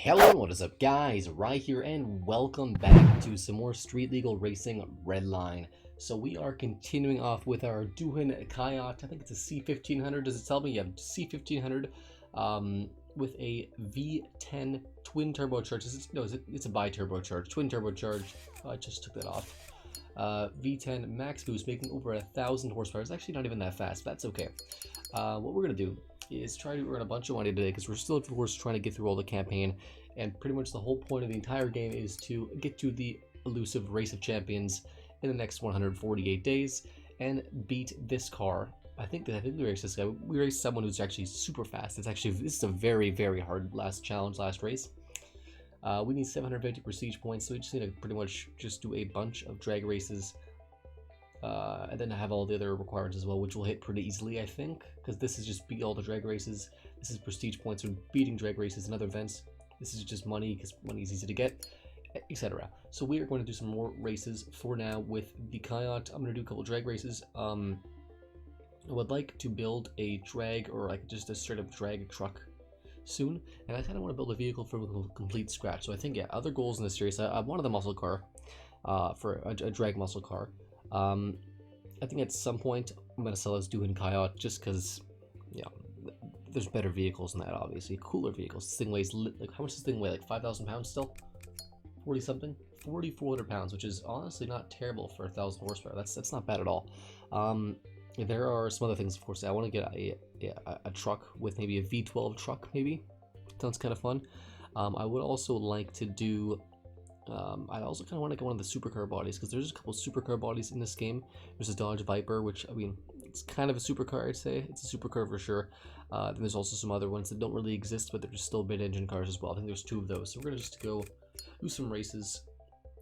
Hello, what is up guys, Rai here and welcome back to some more Street Legal Racing Redline. So we are continuing off with our Duhin Kayat. I think it's a C1500, does it tell me? Yeah, C1500 with a V10 twin turbocharged. No, it's a bi-turbocharged, twin turbocharged. I just took that off. V10 max boost, making over 1,000 horsepower. It's actually not even that fast, but that's okay. What we're gonna do is try to earn a bunch of money today because we're still, of course, trying to get through all the campaign, and pretty much the whole point of the entire game is to get to the elusive Race of Champions in the next 148 days and beat this car. I think we raced this guy. We raced someone who's actually super fast. This is a very hard last race. We need 750 prestige points, so we just need to pretty much just do a bunch of drag races. And then have all the other requirements as well, which will hit pretty easily, I think, because this is just beat all the drag races. This is prestige points for beating drag races and other events. This is just money, because money is easy to get, etc. So we are going to do some more races for now with the Kayat. I'm going to do a couple drag races. I would like to build a drag, or like just a straight up drag truck soon, and I kind of want to build a vehicle from complete scratch. So I think, yeah, other goals in this series, I wanted the muscle car, for a drag muscle car. I think at some point I'm gonna sell this Duhin Kayat just because, yeah, there's better vehicles than that, obviously, cooler vehicles. This thing weighs like, how much does this thing weigh? Like 5,000 pounds still? 40 something? 4,400 pounds, which is honestly not terrible for 1,000 horsepower. That's not bad at all. There are some other things, of course. I want to get a truck with maybe a V12 truck, maybe. Sounds kind of fun. I would also like to do. I also kind of want to get one of the supercar bodies, because there's a couple supercar bodies in this game. There's a Dodge Viper, which, I mean, it's kind of a supercar, I'd say. It's a supercar for sure. Then there's also some other ones that don't really exist, but they're just still mid-engine cars as well. I think there's 2 of those. So we're going to just go do some races.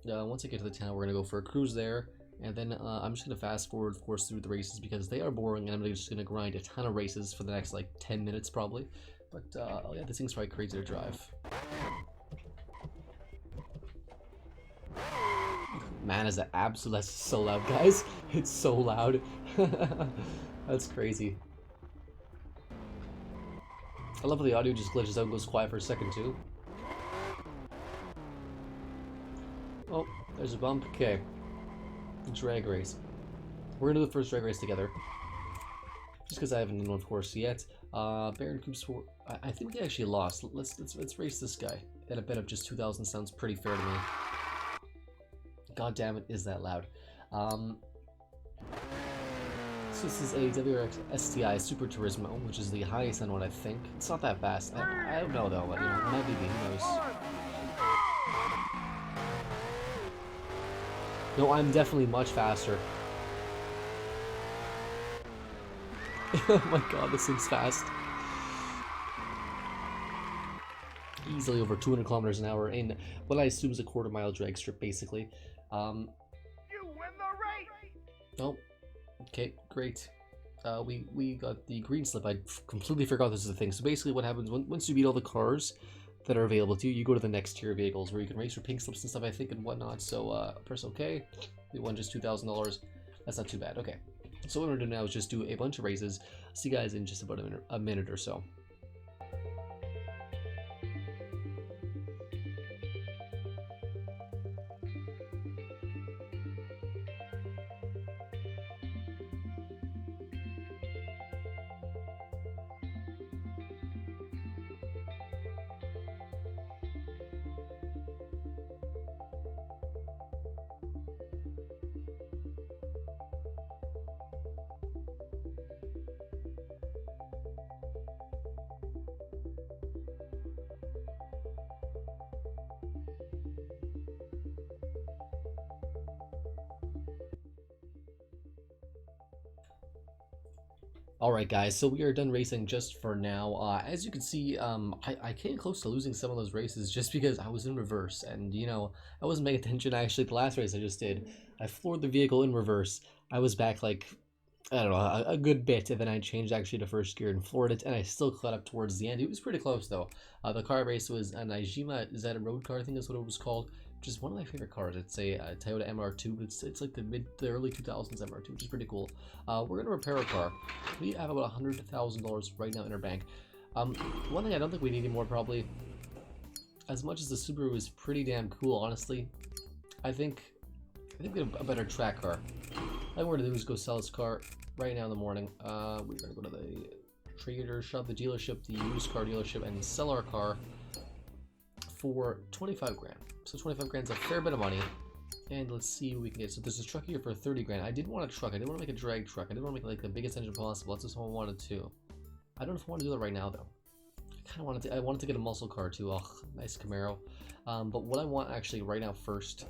Once I get to the town, we're going to go for a cruise there. And then I'm just going to fast forward, of course, through the races, because they are boring, and I'm just going to grind a ton of races for the next, like, 10 minutes probably. But, oh yeah, this thing's probably crazy to drive. Man, is that absolutely so loud, guys? It's so loud. That's crazy. I love how the audio just glitches out and goes quiet for a second too. Oh, there's a bump. Okay. Drag race. We're gonna do the first drag race together. Just because I haven't done one, of course, yet. Baron Coops 4. I think they actually lost. Let's race this guy. At a bet of just 2,000 sounds pretty fair to me. God damn it, is that loud. So this is a WRX STI Super Turismo, which is the highest end one, I think. It's not that fast. I don't know though, but, you know, it might be, who knows. No, I'm definitely much faster. Oh my god, this thing's fast. Easily over 200 kilometers an hour in what I assume is a quarter-mile drag strip, basically. You win the race. Oh, okay, great. We got the green slip. I completely forgot this is a thing. So basically, what happens once you beat all the cars that are available to you, you go to the next tier of vehicles where you can race for pink slips and stuff, I think, and whatnot. So press OK. We won just $2,000. That's not too bad. Okay. So what we're gonna do now is just do a bunch of races. See you guys in just about a minute or so. Alright guys, so we are done racing just for now. As you can see, I came close to losing some of those races just because I was in reverse, and you know, I wasn't paying attention. Actually, the last race I just did, I floored the vehicle in reverse. I was back like, I don't know, a good bit, and then I changed actually to first gear and floored it, and I still caught up towards the end. It was pretty close though. The car race was an Ijima, is that a road car? I think that's what it was called. Which is one of my favorite cars. It's a Toyota MR2. It's like the early 2000s MR2, which is pretty cool. We're gonna repair a car. We have about $100,000 right now in our bank. One thing I don't think we need anymore probably as much as the Subaru is pretty damn cool, honestly, I think we have a better track car. I think what we're gonna do is go sell this car right now in the morning. We're gonna go to the trader shop, the dealership, the used car dealership, and sell our car for 25 grand. So 25 grand's a fair bit of money. And let's see what we can get. So there's a truck here for 30 grand. I didn't want a truck. I didn't want to make a drag truck. I didn't want to make like the biggest engine possible. That's just what I wanted to. I don't know if I want to do that right now though. I kind of wanted to. I wanted to get a muscle car too. Oh, nice Camaro. But what I want actually right now first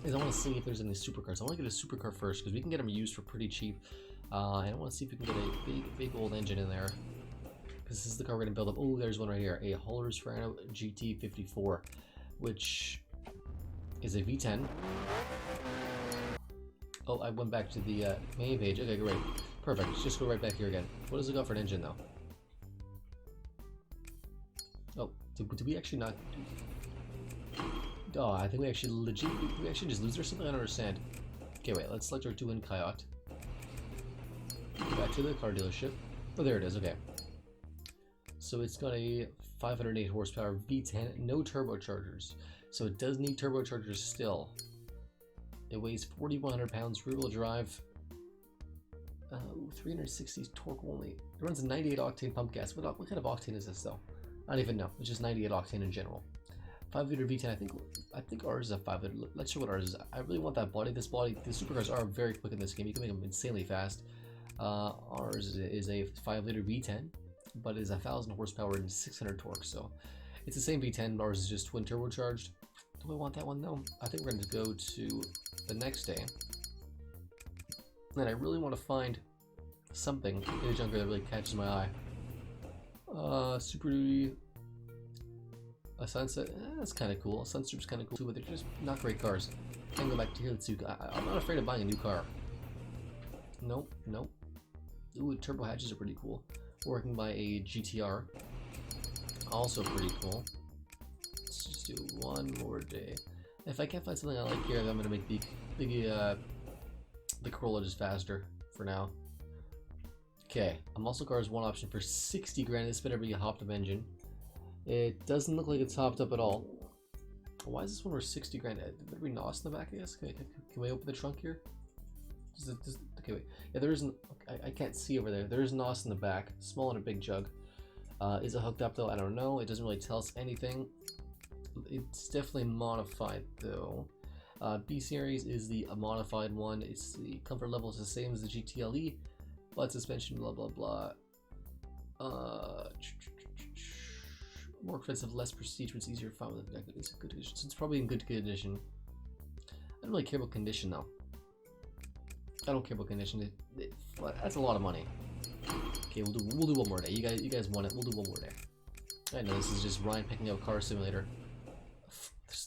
is I want to see if there's any supercars. I want to get a supercar first because we can get them used for pretty cheap. And I want to see if we can get a big old engine in there. Because this is the car we're going to build up. Oh, there's one right here. A Holler's Ferrano GT54, which is a V10. Oh, I went back to the main page. Okay, great. Perfect. Let's just go right back here again. What does it got for an engine, though? Oh, did we actually not... Oh, I think we actually legit... Did we actually just lose or something? I don't understand. Okay, wait. Let's select our twin Coyote. Go back to the car dealership. Oh, there it is. Okay. So it's got a 508 horsepower V10, no turbochargers. So it does need turbochargers still. It weighs 4,100 pounds, rear-wheel drive. 360 torque only. It runs a 98 octane pump gas. What kind of octane is this though? I don't even know. It's just 98 octane in general. 5-liter V10. I think ours is a 5-liter. Let's show what ours is. I really want that body. This body. The supercars are very quick in this game. You can make them insanely fast. Ours is a 5-liter V10, but it is 1,000 horsepower and 600 torque. So it's the same V10. Ours is just twin turbocharged. Do I want that one though? I think we're going to go to the next day. And I really want to find something in the junker that really catches my eye. Super Duty. A Sunset. That's kind of cool. Sunset's kind of cool too, but they're just not great cars. I can go back to here. Let's see. I'm not afraid of buying a new car. Nope, nope. Ooh, turbo hatches are pretty cool. Working by a GTR. Also pretty cool. Let's just do one more day. If I can't find something I like here, then I'm gonna make the Corolla just faster for now. Okay, a muscle car is one option for 60 grand. This better be a hopped up engine. It doesn't look like it's hopped up at all. Why is this one for 60 grand? Better be NOS in the back, I guess. Can we open the trunk here? Okay, wait. Yeah, there isn't. I can't see over there. There is NOS in the back. Small and a big jug. Is it hooked up though? I don't know. It doesn't really tell us anything. It's definitely modified though. B series is the modified one. It's the comfort level is the same as the GTLE, but suspension blah blah blah. More expensive, less prestige, but it's easier to find with the it's good condition. So it's probably in good condition. I don't really care about condition though. I don't care about condition. That's a lot of money. Okay, we'll do one more day. You guys want it? We'll do one more day. I know this is just Ryan picking out Car Simulator.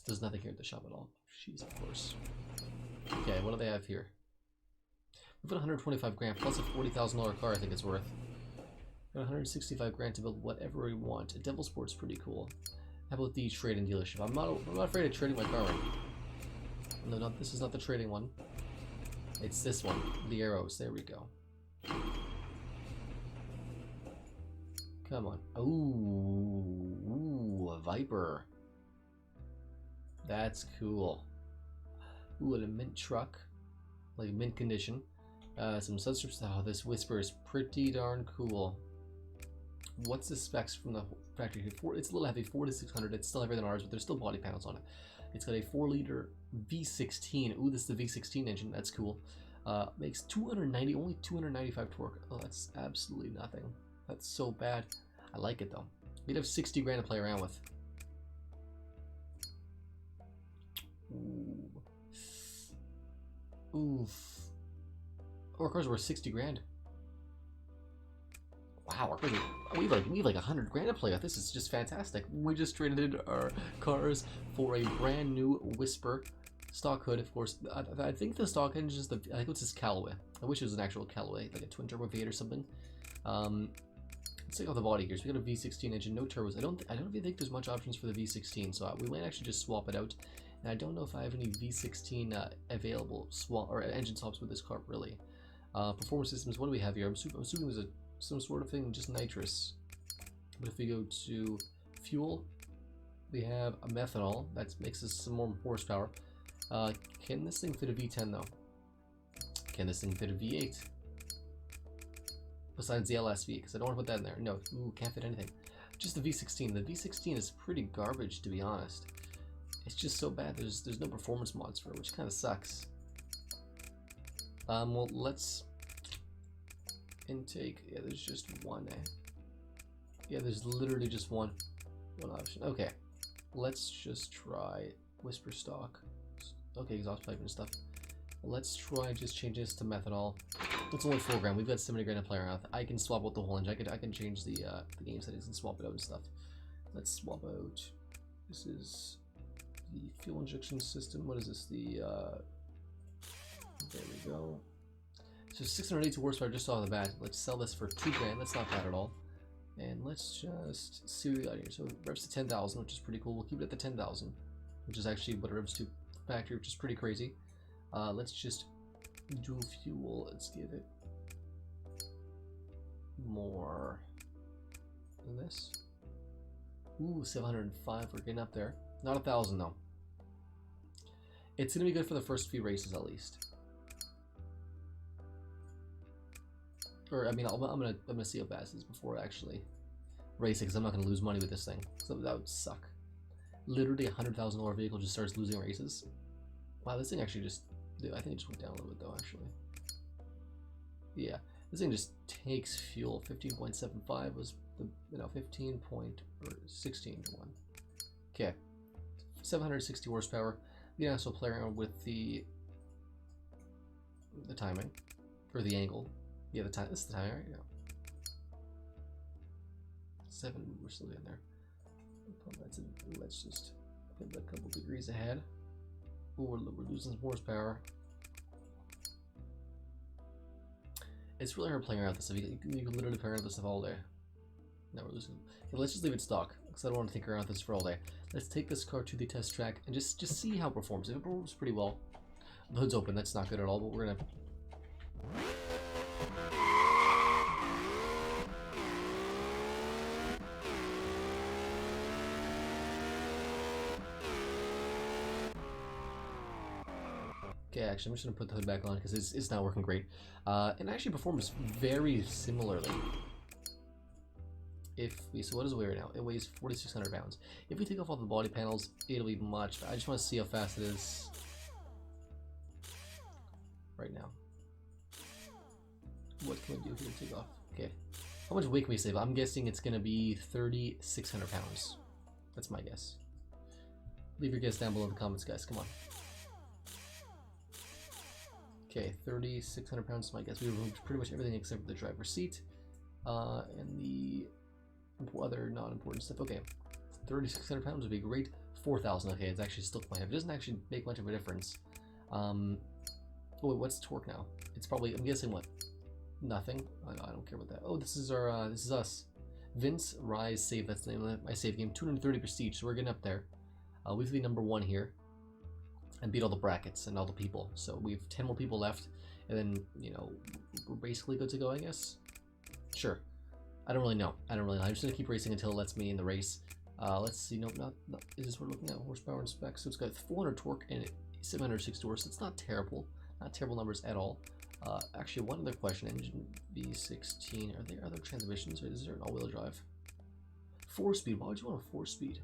There's nothing here at the shop at all. Jeez, of course. Okay, what do they have here? We've got 125 grand plus a $40,000 car. I think it's worth. Got 165 grand to build whatever we want. A Devil Sport's pretty cool. How about the trading dealership? I'm not afraid of trading my car right. No, this is not the trading one. It's this one. The arrows. There we go. Come on. Ooh, a Viper. That's cool. Ooh, and a mint truck. Like mint condition. Some substrips. Oh, this Whisper is pretty darn cool. What's the specs from the factory? It's a little heavy, 4 to 600. It's still heavier than ours, but there's still body panels on it. It's got a 4-liter V16. Ooh, this is the V16 engine. That's cool. Makes 290, only 295 torque. Oh, that's absolutely nothing. That's so bad. I like it though. We'd have 60 grand to play around with. Ooh. Oof. Our cars were 60 grand. Wow, we have like 100 grand to play with. This is just fantastic. We just traded our cars for a brand new Whisper. Stock hood, of course. I think the stock engine is I think it's this Callaway. I wish it was an actual Callaway, like a twin turbo V8 or something. Let's take off the body gears. We got a V16 engine, no turbos. I don't even think there's much options for the V16, so we might actually just swap it out. And I don't know if I have any V16 available engine swaps with this car really. Performance systems. What do we have here? I'm assuming there's some sort of thing, just nitrous. But if we go to fuel, We have a methanol that makes us some more horsepower. Can this thing fit a V10 though? Can this thing fit a V8? Besides the LSV, because I don't want to put that in there. No, ooh, can't fit anything. Just the V16. The V16 is pretty garbage, to be honest. It's just so bad. There's no performance mods for it, which kind of sucks. Well, let's intake. Yeah, there's just one. Yeah, there's literally just one option. Okay, let's just try whisper stock. Okay, exhaust pipe and stuff. Let's try just change this to methanol. It's only 4 grand. We've got 70 grand to play around with. I can swap out the whole engine. I can change the game settings and swap it out and stuff. Let's swap out. This is the fuel injection system. What is this? There we go. So 682 horsepower just off the bat. Let's sell this for 2 grand. That's not bad at all. And let's just see what we got here. So it revs to 10,000, which is pretty cool. We'll keep it at the 10,000, which is actually what it revs to factory, which is pretty crazy. Let's just dual fuel. Let's give it more than this. Ooh, 705. We're getting up there. Not 1,000 though. It's gonna be good for the first few races at least. Or I mean, I'm gonna see how fast it is before actually racing, because I'm not gonna lose money with this thing. So that would suck. Literally $100,000 vehicle just starts losing races. Wow, this thing actually just. I think it just went down a little bit though, actually. Yeah, this thing just takes fuel. 15.75 was the 16 to 1. Okay, 760 horsepower. We can also play around with the timing or the angle. Yeah, the time. This is the timing, right? Yeah. 7. We're still in there. Let's just put a couple degrees ahead. Ooh, we're losing some horsepower. It's really hard playing around with this stuff. You can literally play around with this stuff all day. Now we're losing. Okay, let's just leave it stock, because I don't want to think around with this for all day. Let's take this car to the test track and just see how it performs. If it performs pretty well, the hood's open. That's not good at all, but we're gonna. Okay, actually, I'm just going to put the hood back on because it's not working great. It actually performs very similarly. So what does it weigh right now? It weighs 4,600 pounds. If we take off all the body panels, it'll be much. I just want to see how fast it is right now. What can we do here to take off? Okay. How much weight can we save? I'm guessing it's going to be 3,600 pounds. That's my guess. Leave your guess down below in the comments, guys. Come on. Okay, 3,600 pounds is my guess. We removed pretty much everything except for the driver's seat and the other non-important stuff. Okay, 3,600 pounds would be great. 4,000. Okay, it's actually still quite heavy. It doesn't actually make much of a difference. Oh wait, what's torque now? It's probably, I'm guessing what? Nothing. I don't care about that. Oh, this is our this is us. Vince Rise Save. That's the name of my save game. 230 prestige. So we're getting up there. We have to be number 1 here. And beat all the brackets and all the people. So we have 10 more people left, and then, you know, we're basically good to go, I guess. Sure. I don't really know. I'm just gonna keep racing until it lets me in the race. Let's see. Nope, not. Is this what we're looking at? Horsepower and specs. So it's got 400 torque and 760 horse. It's not terrible. Not terrible numbers at all. Actually, one other question. Engine V16. Are there other transmissions, or is there an all-wheel drive? 4-speed. Why would you want a 4-speed?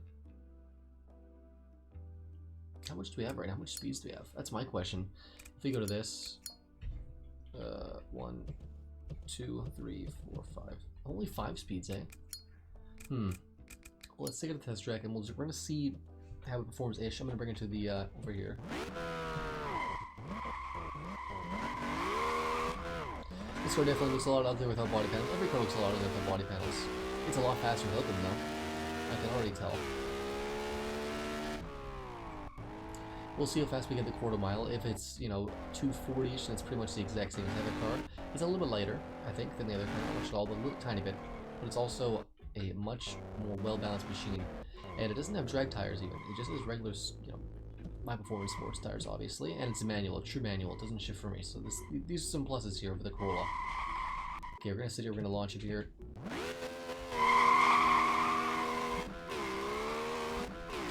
How much do we have right now? How much speeds do we have? That's my question. If we go to this, 1, 2, 3, 4, 5. Only 5 speeds, eh? Well, let's take it to the test track, and we're gonna see how it performs ish. I'm gonna bring it to the over here. This car definitely looks a lot uglier without body panels. Every car looks a lot uglier without body panels. It's a lot faster without them, though. I can already tell. We'll see how fast we get the quarter mile. If it's, you know, 240-ish, that's pretty much the exact same as the other car. It's a little bit lighter, I think, than the other car. Not much at all, but a little tiny bit. But it's also a much more well-balanced machine. And it doesn't have drag tires even. It just has regular, you know, high-performance sports tires, obviously. And it's a manual, a true manual. It doesn't shift for me. So these are some pluses here over the Corolla. Okay, we're going to sit here. We're going to launch it here.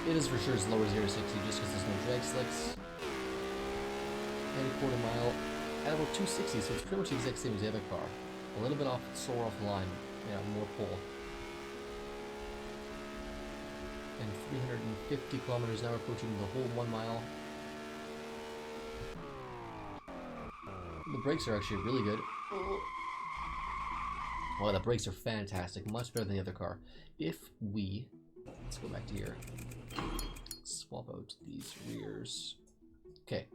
It is for sure as low as 0 to 60 just because there's no drag slicks. And quarter mile at about 260, so it's pretty much the exact same as the other car. A little bit slower off the line, yeah, more pull. And 350 kilometers an hour approaching the whole 1 mile. The brakes are actually really good. Oh, the brakes are fantastic, much better than the other car. If we, let's go back to here, swap out these rears. Okay.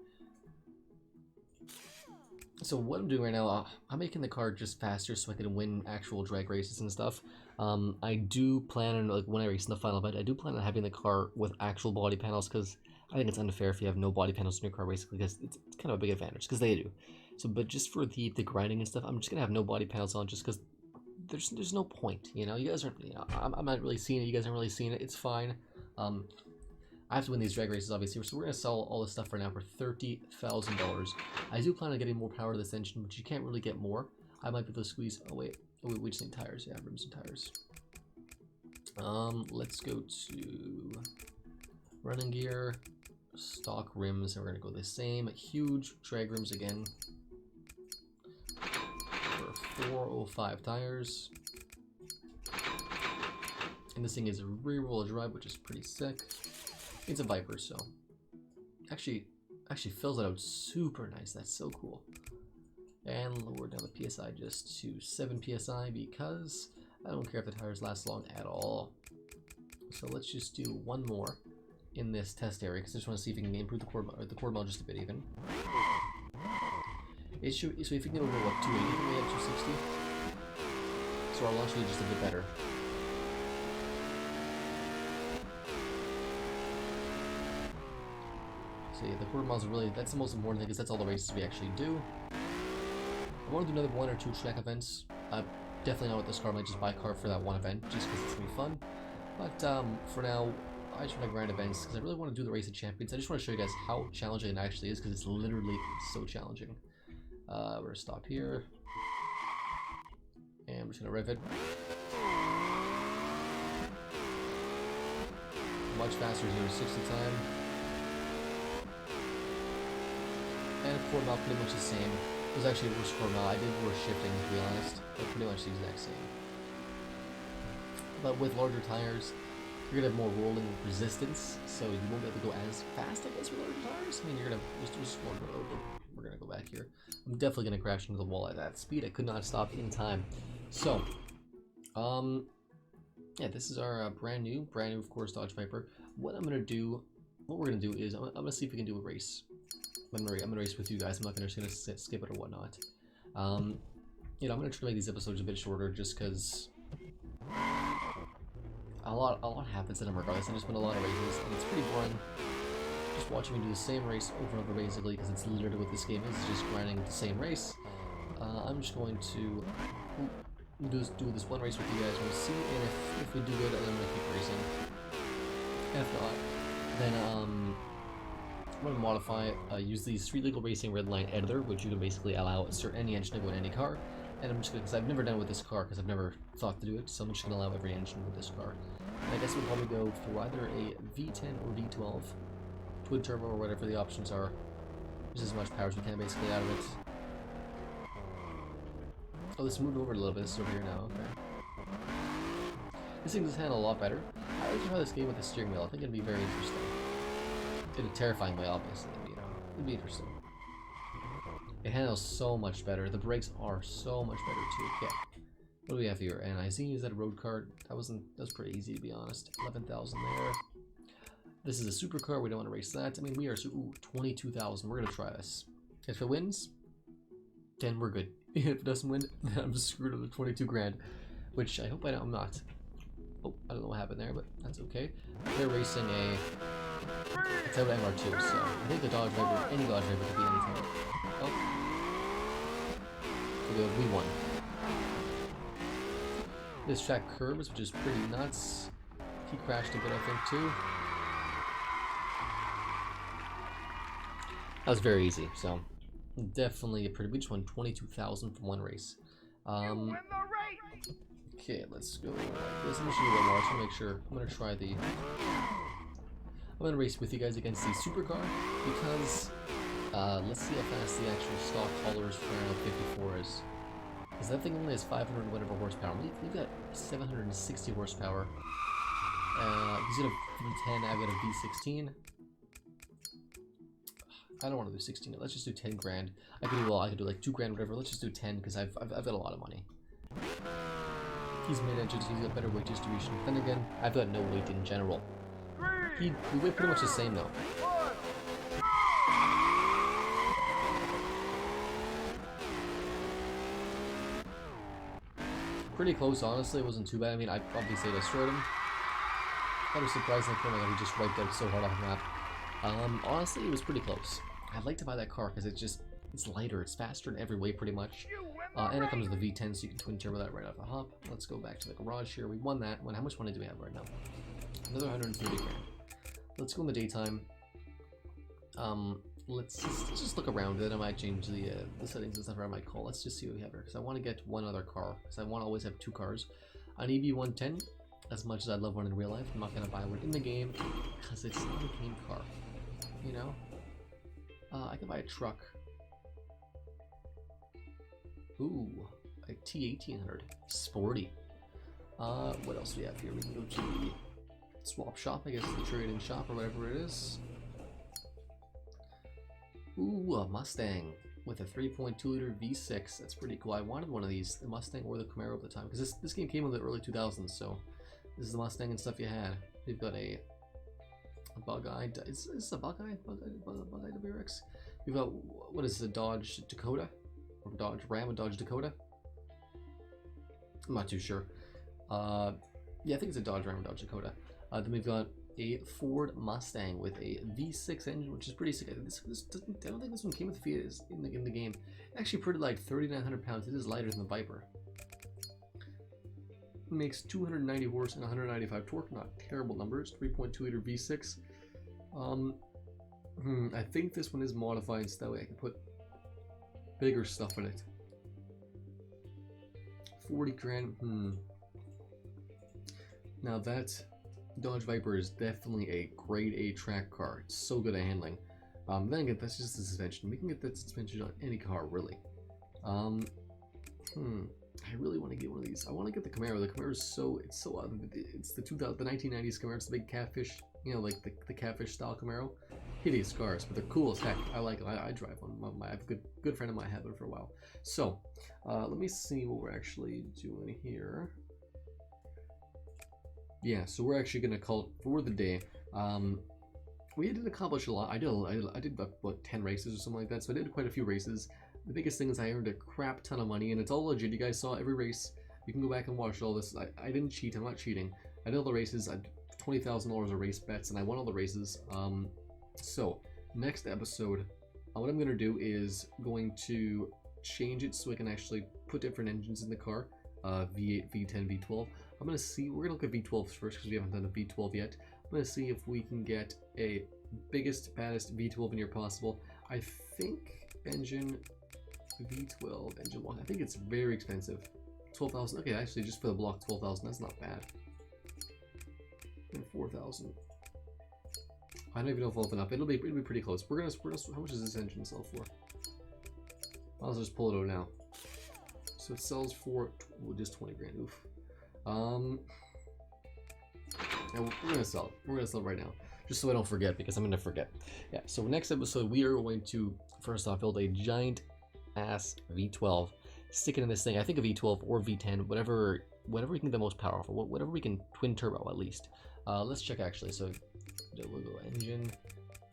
So what I'm doing right now, I'm making the car just faster so I can win actual drag races and stuff. I do plan on, like, when I race in the final event, I do plan on having the car with actual body panels, because I think it's unfair if you have no body panels in your car, basically, because it's kind of a big advantage, because they do. So, but just for the grinding and stuff, I'm just gonna have no body panels on, just because there's no point, you know. You guys aren't, you know, I'm not really seeing it. You guys aren't really seeing it. It's fine. I have to win these drag races, obviously, so we're going to sell all this stuff for now for $30,000. I do plan on getting more power to this engine, but you can't really get more. I might be able to squeeze... Oh, wait. Oh, we just need tires. Yeah, rims and tires. Let's go to running gear, stock rims, and we're going to go the same. Huge drag rims again for 405 tires. And this thing is a rear-wheel drive, which is pretty sick. It's a VIPER, so actually fills it out super nice. That's so cool. And lower down the PSI just to 7 PSI because I don't care if the tires last long at all. So let's just do one more in this test area because I just want to see if we can improve the core mile just a bit even. It should, so if we can get over what 280, we have 260. So our launch speed is just a bit better. So yeah, the quarter miles are really, that's the most important thing because that's all the races we actually do. I want to do another 1 or 2 track events. Definitely not with this car, I might just buy a car for that one event just because it's going to be fun. But for now, I just want to grind events because I really want to do the Race of Champions. I just want to show you guys how challenging it actually is because it's literally so challenging. We're going to stop here. And we're just going to rev it. Much faster 0 to 60 time. And quarter mile pretty much the same. It was actually worse quarter mile. I did worse shifting to be honest, but pretty much the exact same. But with larger tires, you're gonna have more rolling resistance, so you won't be able to go as fast, I guess, with larger tires. I mean, you're gonna just we're gonna go back here. I'm definitely gonna crash into the wall at that speed. I could not stop in time. So, yeah, this is our brand new, of course, Dodge Viper. What we're gonna do is I'm gonna see if we can do a race. I'm gonna race with you guys. I'm not gonna skip it or whatnot. You know, I'm gonna try to make these episodes a bit shorter just because a lot happens in them regardless. I just win a lot of races and it's pretty boring just watching me do the same race over and over basically because it's literally what this game is. It's just grinding the same race. I'm just going to do this one race with you guys. We'll see, and if we do good, then I'm gonna keep racing. And if not, then I'm going to modify, use the Street Legal Racing Redline editor, which you can basically allow any engine to go in any car. And I'm just going to, because I've never done it with this car, because I've never thought to do it, so I'm just going to allow every engine with this car. And I guess we'll probably go for either a V10 or V12, twin turbo or whatever the options are. Just as much power as we can basically out of it. Oh, this moved over a little bit. This is over here now. Okay. This thing does handle a lot better. I like to try this game with the steering wheel. I think it'd be very interesting. In a terrifying way, obviously, you know. It'd be interesting. It handles so much better. The brakes are so much better too. Okay. What do we have here? NIZ, is that a road card? That was pretty easy to be honest. 11,000 there. This is a supercar. We don't want to race that. I mean, we are 22,000. We're gonna try this. If it wins, then we're good. If it doesn't win, then I'm screwed with the 22 grand, which I hope I'm not. Oh, I don't know what happened there, but that's okay. They're racing a Toyota MR2, so I think the Dodge Viper, any Dodge Viper could be anything. Oh. So we won. This track curves, which is pretty nuts. He crashed a bit, I think, too. That was very easy, so definitely a pretty. We just won 22,000 from one race. Okay, let's go like this. I'm just gonna do one more. I just want to make sure. I'm gonna try the I'm gonna race with you guys against the supercar because let's see how fast the actual stock haulers for 54 is. Because that thing only has 500 whatever horsepower. We've got 760 horsepower. He's got a V10, I've got a V16. I don't want to do 16. Let's just do 10 grand. I could do like 2 grand, whatever. Let's just do 10 because I've got a lot of money. He's mid-engines. He's got better weight distribution. Then again, I've got no weight in general. We weigh pretty much the same though. Pretty close, honestly. It wasn't too bad. I mean, I'd probably say destroyed him. That was surprising. Oh my god, he just wiped out so hard off the map. Honestly, it was pretty close. I'd like to buy that car because it's lighter, it's faster in every way pretty much. And it comes with the V10, so you can twin turbo that right off the hop. Let's go back to the garage here. We won that one. How much money do we have right now? Another 130 grand. Let's go in the daytime. Let's just look around it. I might change the settings and stuff, or I might call. Let's just see what we have here, because I want to get one other car, because I want to always have 2 cars. An EB110, as much as I love one in real life, I'm not going to buy one in the game, because it's not a game car, you know? I can buy a truck. Ooh, a T1800, sporty. What else do we have here? We can go to the swap shop, I guess the trading shop or whatever it is. Ooh, a Mustang with a 3.2 liter V6. That's pretty cool. I wanted one of these, the Mustang or the Camaro at the time, because this game came in the early 2000s, so this is the Mustang and stuff you had. We've got a Bug-Eye. Is this a Bug-Eye? Bug-Eye WRX? We've got, what is the Dodge Dakota? Or Dodge Ram and Dodge Dakota? I'm not too sure. Yeah, I think it's a Dodge Ram and Dodge Dakota. Then we've got a Ford Mustang with a V6 engine, which is pretty sick. I don't think this one came with Fiat in the game. Actually, pretty light, 3,900 pounds. It is lighter than the Viper. It makes 290 horse and 195 torque. Not terrible numbers. 3.2 liter V6. I think this one is modified, so that way I can put bigger stuff in it. 40 grand. Now that Dodge Viper is definitely a grade A track car. It's so good at handling. Then again, that's just the suspension. We can get that suspension on any car, really. I really want to get one of these. I want to get the Camaro. The Camaro is it's the 1990s Camaro. It's the big catfish, you know, like the catfish style Camaro. Hideous cars, but they're cool as heck. I like them. I drive one. I have a good friend of mine had one for a while. So, let me see what we're actually doing here. Yeah, so we're actually gonna call it for the day. We did accomplish a lot. I did about 10 races or something like that, so I did quite a few races. The biggest thing is I earned a crap ton of money, and it's all legit. You guys saw every race. You can go back and watch all this. I didn't cheat. I'm not cheating. I did all the races. I had $20,000 of race bets, and I won all the races. So next episode, what I'm gonna do is going to change it so I can actually put different engines in the car. V8, V10, V12. I'm gonna see. We're gonna look at V12s first because we haven't done a V12 yet. I'm gonna see if we can get a biggest, baddest V12 in here possible. I think engine V12 engine 1. I think it's very expensive. 12,000. Okay, actually, just for the block, 12,000. That's not bad. And 4,000. I don't even know if I'll open up. It'll be pretty close. We're gonna. How much does this engine sell for? I'll just pull it out now. So it sells for just 20 grand. Oof. Now we're gonna sell it. We're gonna sell it right now, just so I don't forget, because I'm gonna forget. Yeah. So next episode we are going to first off build a giant ass V12, stick it in this thing. I think a V12 or V10, whatever we can get the most powerful, whatever we can twin turbo at least. Let's check actually. So we'll go engine,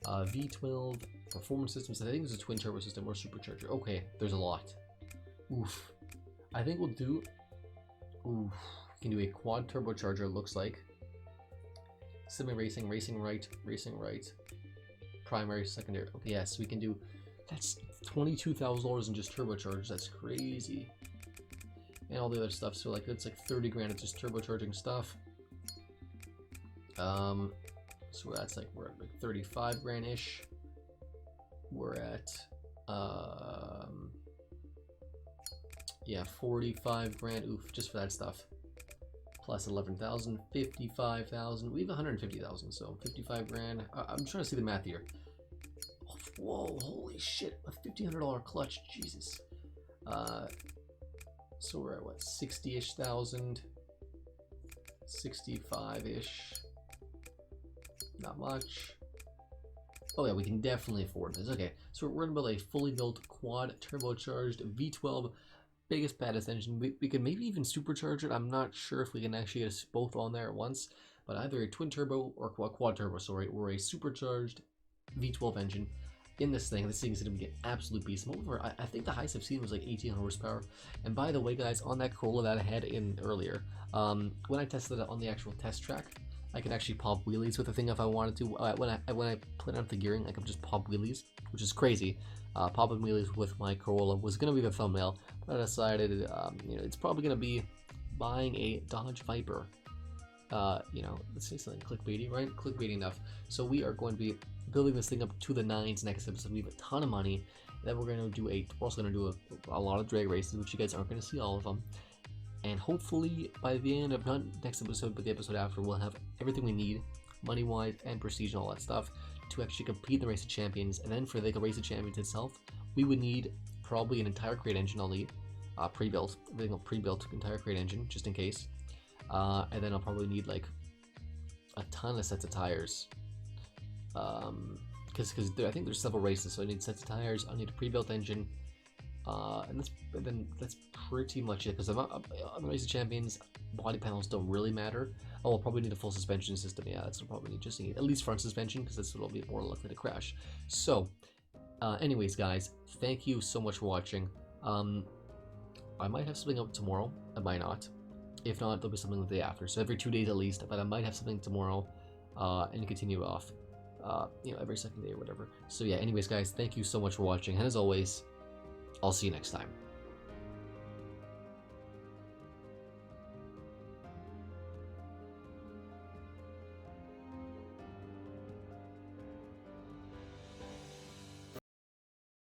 V12 performance systems. I think it's a twin turbo system or supercharger. Okay, there's a lot. Oof. I think we'll do. Oof. We can do a quad turbocharger. It looks like. Semi racing, racing right, primary, secondary. Okay, yes, we can do. That's $22,000 in just turbochargers. That's crazy. And all the other stuff. So like it's like 30 grand. It's just turbocharging stuff. So that's like we're at like 35 grand ish. We're at yeah, 45 grand. Oof, just for that stuff. plus 11,000, 55,000. We have 150,000, so 55 grand. I'm trying to see the math here. Whoa, holy shit, a $1,500 clutch, Jesus. So we're at what, 60-ish thousand, 65-ish, not much. Oh yeah, we can definitely afford this. Okay, so we're gonna build a fully built quad turbocharged V12, biggest, baddest engine. We could maybe even supercharge it. I'm not sure if we can actually get us both on there at once, but either a twin turbo or quad turbo, sorry, or a supercharged V12 engine in this thing. This thing is going to be an absolute beast. Moreover, I think the highest I've seen was like 18 horsepower. And by the way, guys, on that Corolla that I had in earlier, when I tested it on the actual test track, I could actually pop wheelies with the thing if I wanted to. When I put out the gearing, I could just pop wheelies, which is crazy. Popping wheelies with my Corolla was going to be the thumbnail, but I decided, you know, it's probably going to be buying a Dodge Viper. You know, let's say something clickbaity, right? Clickbaity enough. So we are going to be building this thing up to the 9s next episode. We have a ton of money. Then we're going to do we're also going to do a lot of drag races, which you guys aren't going to see all of them. And hopefully by the end of not next episode, but the episode after, we'll have everything we need, money-wise and prestige and all that stuff, to actually compete in the Race of Champions. And then for the Race of Champions itself, we would need probably an entire crate engine. I'll need pre-built, everything pre-built entire crate engine, just in case. And then I'll probably need like a ton of sets of tires, because I think there's several races, so I need sets of tires. I need a pre-built engine, and that's pretty much it. Because I'm on the Race of Champions, body panels don't really matter. Oh, I'll probably need a full suspension system. Yeah, that's what I'll probably need. Just need at least front suspension, because that's what'll be more likely to crash. So, anyways, guys, thank you so much for watching. I might have something up tomorrow. I might not. If not, there'll be something the day after. So every 2 days at least. But I might have something tomorrow, and continue off, you know, every second day or whatever. So yeah. Anyways, guys, thank you so much for watching. And as always, I'll see you next time.